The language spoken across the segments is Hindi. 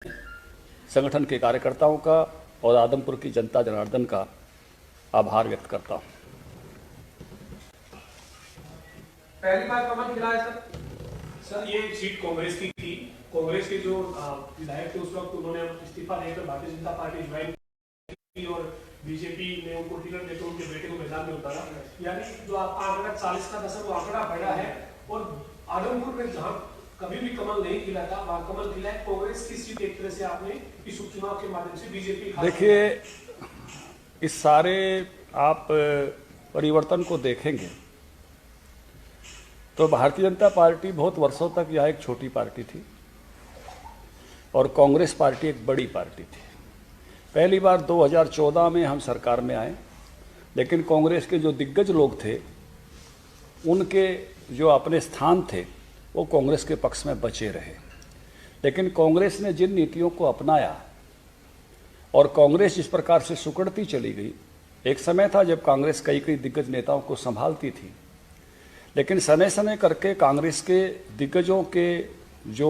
संगठन के कार्यकर्ताओं का और आदमपुर की जनता जनार्दन का आभार व्यक्त करता हूं। पहली बार कमल खिला है सर ये सीट कांग्रेस की थी। कांग्रेस के जो विधायक थे उस वक्त उन्होंने इस्तीफा देकर भारतीय जनता पार्टी ज्वाइन की और बीजेपी ने उनको टिकट देकर उनके बेटे को मैदान में उतारा। यानी जो आपका आंकड़ा 40 का दशक वो आंकड़ा बढ़ा है और आदमपुर में जहां कभी भी कमल नहीं खिला था वहां कमल खिला है। कांग्रेस की सीट एक तरह से आपने इस उपचुनाव के माध्यम से बीजेपी देखिए, इस सारे आप परिवर्तन को देखेंगे तो भारतीय जनता पार्टी बहुत वर्षों तक यह एक छोटी पार्टी थी और कांग्रेस पार्टी एक बड़ी पार्टी थी। पहली बार 2014 में हम सरकार में आए, लेकिन कांग्रेस के जो दिग्गज लोग थे उनके जो अपने स्थान थे वो कांग्रेस के पक्ष में बचे रहे। लेकिन कांग्रेस ने जिन नीतियों को अपनाया और कांग्रेस जिस प्रकार से सुकड़ती चली गई, एक समय था जब कांग्रेस कई कई दिग्गज नेताओं को संभालती थी, लेकिन समय समय करके कांग्रेस के दिग्गजों के जो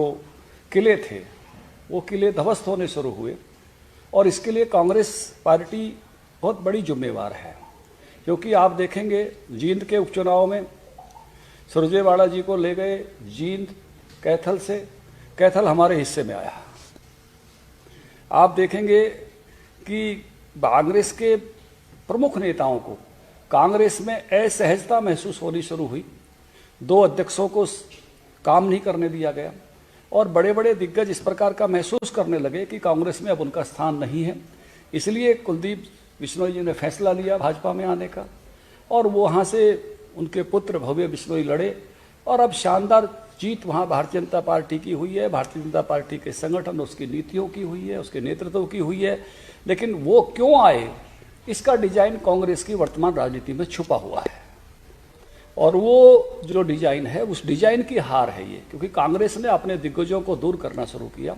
किले थे वो किले ध्वस्त होने शुरू हुए और इसके लिए कांग्रेस पार्टी बहुत बड़ी जिम्मेवार है। क्योंकि आप देखेंगे जींद के उपचुनाव में सुरजेवाला जी को ले गए जींद कैथल से, कैथल हमारे हिस्से में आया। आप देखेंगे कि कांग्रेस के प्रमुख नेताओं को कांग्रेस में असहजता महसूस होनी शुरू हुई। 2 अध्यक्षों को काम नहीं करने दिया गया और बड़े बड़े दिग्गज इस प्रकार का महसूस करने लगे कि कांग्रेस में अब उनका स्थान नहीं है। इसलिए कुलदीप बिश्नोई जी ने फैसला लिया भाजपा में आने का और वो वहाँ से उनके पुत्र भव्य बिश्नोई लड़े और अब शानदार जीत वहाँ भारतीय जनता पार्टी की हुई है। भारतीय जनता पार्टी के संगठन, उसकी नीतियों की हुई है, उसके नेतृत्व की हुई है। लेकिन वो क्यों आए, इसका डिजाइन कांग्रेस की वर्तमान राजनीति में छुपा हुआ है और वो जो डिजाइन है उस डिजाइन की हार है ये। क्योंकि कांग्रेस ने अपने दिग्गजों को दूर करना शुरू किया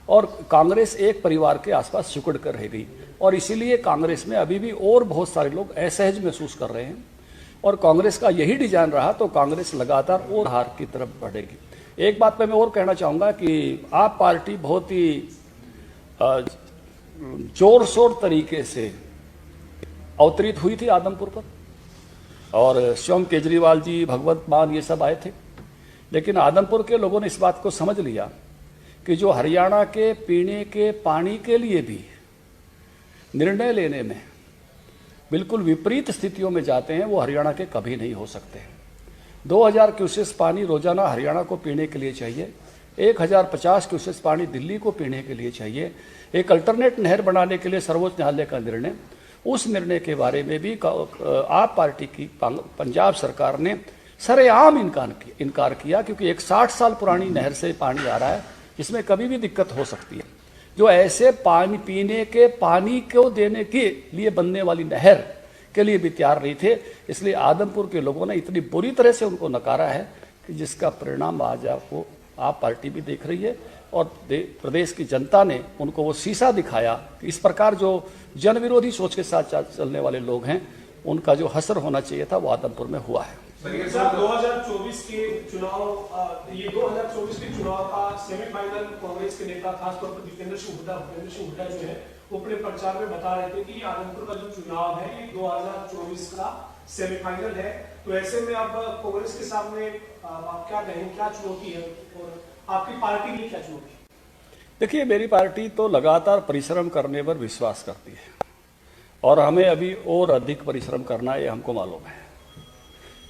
और कांग्रेस एक परिवार के आसपास सिकुड़ कर रह गई और इसीलिए कांग्रेस में अभी भी और बहुत सारे लोग असहज महसूस कर रहे हैं और कांग्रेस का यही डिजाइन रहा तो कांग्रेस लगातार और हार की तरफ बढ़ेगी। एक बात पे मैं और कहना चाहूँगा कि आप पार्टी बहुत ही जोर शोर तरीके से अवतरित हुई थी आदमपुर पर और स्वयं केजरीवाल जी, भगवंत मान, ये सब आए थे। लेकिन आदमपुर के लोगों ने इस बात को समझ लिया कि जो हरियाणा के पीने के पानी के लिए भी निर्णय लेने में बिल्कुल विपरीत स्थितियों में जाते हैं, वो हरियाणा के कभी नहीं हो सकते। 2000 क्यूसेस पानी रोजाना हरियाणा को पीने के लिए चाहिए, 1050 क्यूसेस पानी दिल्ली को पीने के लिए चाहिए। एक अल्टरनेट नहर बनाने के लिए सर्वोच्च न्यायालय का निर्णय, उस निर्णय के बारे में भी आप पार्टी की पंजाब सरकार ने सरेआम इनकार किया। क्योंकि एक 60 साल पुरानी नहर से पानी आ रहा है जिसमें कभी भी दिक्कत हो सकती है। जो ऐसे पानी पीने के पानी को देने के लिए बनने वाली नहर के लिए भी तैयार नहीं थे। इसलिए आदमपुर के लोगों ने इतनी बुरी तरह से उनको नकारा है कि जिसका परिणाम आज आपको आप पार्टी भी देख रही है और प्रदेश की जनता ने उनको वो शीशा दिखाया कि इस प्रकार जो जन विरोधी सोच के साथ चलने वाले लोग हैं उनका जो हसर होना चाहिए था वो आदमपुर में हुआ है। 2024 के चुनाव, ये 2024 के चुनाव का सेमीफाइनल कांग्रेस के नेता खासतौर पर दीपेंद्र सिंह हुड्डा जो है वो अपने प्रचार में बता रहे थे कि आदमपुर का जो चुनाव है ये 2024 का सेमीफाइनल है। तो ऐसे में अब कांग्रेस के सामने आप क्या कहें, क्या चुनौती है और आपकी पार्टी के लिए क्या चुनौती है? देखिए, मेरी पार्टी तो लगातार परिश्रम करने पर विश्वास करती है और हमें अभी और अधिक परिश्रम करना है, हमको मालूम है।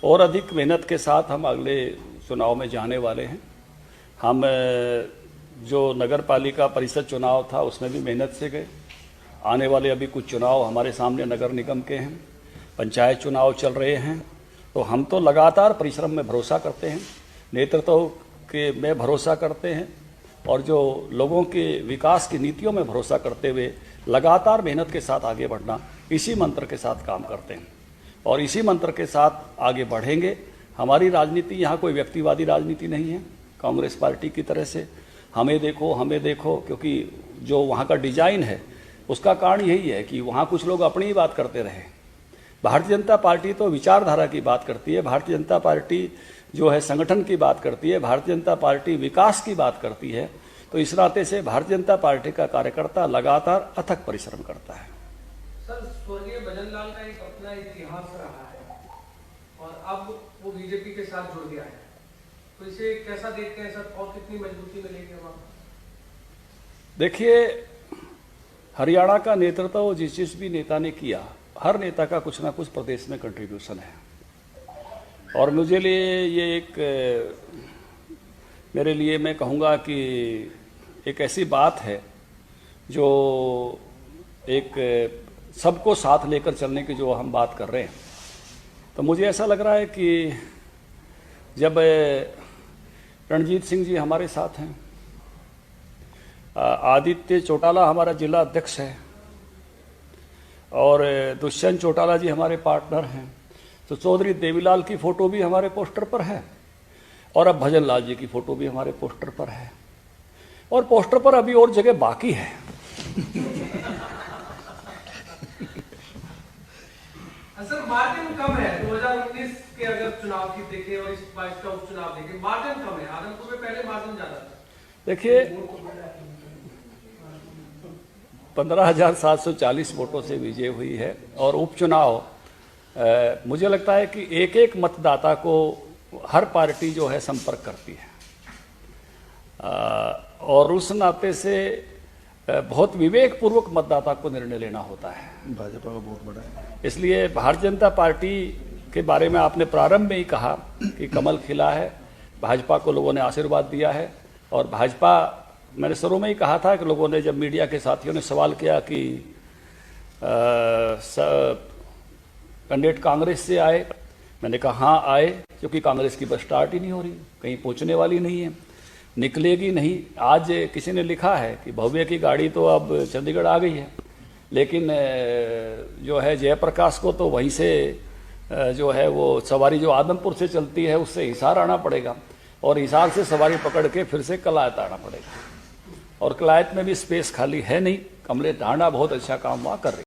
और अधिक मेहनत के साथ हम अगले चुनाव में जाने वाले हैं। हम जो नगर पालिका परिषद चुनाव था उसमें भी मेहनत से गए। आने वाले अभी कुछ चुनाव हमारे सामने नगर निगम के हैं, पंचायत चुनाव चल रहे हैं। तो हम तो लगातार परिश्रम में भरोसा करते हैं, नेतृत्व के में भरोसा करते हैं और जो लोगों के विकास की नीतियों में भरोसा करते हुए लगातार मेहनत के साथ आगे बढ़ना, इसी मंत्र के साथ काम करते हैं और इसी मंत्र के साथ आगे बढ़ेंगे। हमारी राजनीति यहाँ कोई व्यक्तिवादी राजनीति नहीं है कांग्रेस पार्टी की तरह से हमें देखो, क्योंकि जो वहाँ का डिजाइन है उसका कारण यही है कि वहाँ कुछ लोग अपनी ही बात करते रहे। भारतीय जनता पार्टी तो विचारधारा की बात करती है, भारतीय जनता पार्टी जो है संगठन की बात करती है, भारतीय जनता पार्टी विकास की बात करती है। तो इस नाते से भारतीय जनता पार्टी का कार्यकर्ता लगातार अथक परिश्रम करता है। सर, स्वर्गीय भजन लाल का एक अपना इतिहास रहा है और अब वो बीजेपी के साथ जुड़ गया है, तो इसे कैसा देखते हैं सर, और कितनी मजबूती मिलेगी वहाँ? देखिए, हरियाणा का नेतृत्व जिस भी नेता ने किया, हर नेता का कुछ ना कुछ प्रदेश में कंट्रीब्यूशन है, और मुझे लिए ये मेरे लिए मैं कहूँगा कि एक ऐसी बात है जो एक सबको साथ लेकर चलने की जो हम बात कर रहे हैं। तो मुझे ऐसा लग रहा है कि जब रणजीत सिंह जी हमारे साथ हैं, आदित्य चौटाला हमारा जिला अध्यक्ष है, और दुष्यंत चौटाला जी हमारे पार्टनर हैं, तो चौधरी देवीलाल की फोटो भी हमारे पोस्टर पर है, और अब भजन लाल जी की फोटो भी हमारे पोस्टर पर है, और पोस्टर पर अभी और जगह बाकी है। सर, मार्जिन कम है 2019 के अगर चुनाव की देखें और इस 22 का उपचुनाव देखें, मार्जिन कम है। आदमपुर में पहले मार्जिन ज्यादा था। देखिए, 15,740 वोटों से विजय हुई है, और उपचुनाव मुझे लगता है कि एक एक मतदाता को हर पार्टी जो है संपर्क करती है, और उस नाते से बहुत विवेकपूर्वक मतदाता को निर्णय लेना होता है। भाजपा का बहुत बड़ा है, इसलिए भारतीय जनता पार्टी के बारे में आपने प्रारंभ में ही कहा कि कमल खिला है, भाजपा को लोगों ने आशीर्वाद दिया है, और भाजपा, मैंने शुरू में ही कहा था कि लोगों ने, जब मीडिया के साथियों ने सवाल किया कि कैंडिडेट कांग्रेस से आए, मैंने कहा हाँ आए, क्योंकि कांग्रेस की बस स्टार्ट ही नहीं हो रही, कहीं पहुंचने वाली नहीं है, निकलेगी नहीं। आज किसी ने लिखा है कि भव्य की गाड़ी तो अब चंडीगढ़ आ गई है, लेकिन जो है जयप्रकाश को तो वहीं से जो है वो सवारी जो आदमपुर से चलती है उससे हिसार आना पड़ेगा, और हिसार से सवारी पकड़ के फिर से कलायत आना पड़ेगा, और कलायत में भी स्पेस खाली है नहीं। कमलेश ढांडा बहुत अच्छा काम वहाँ कर रही है।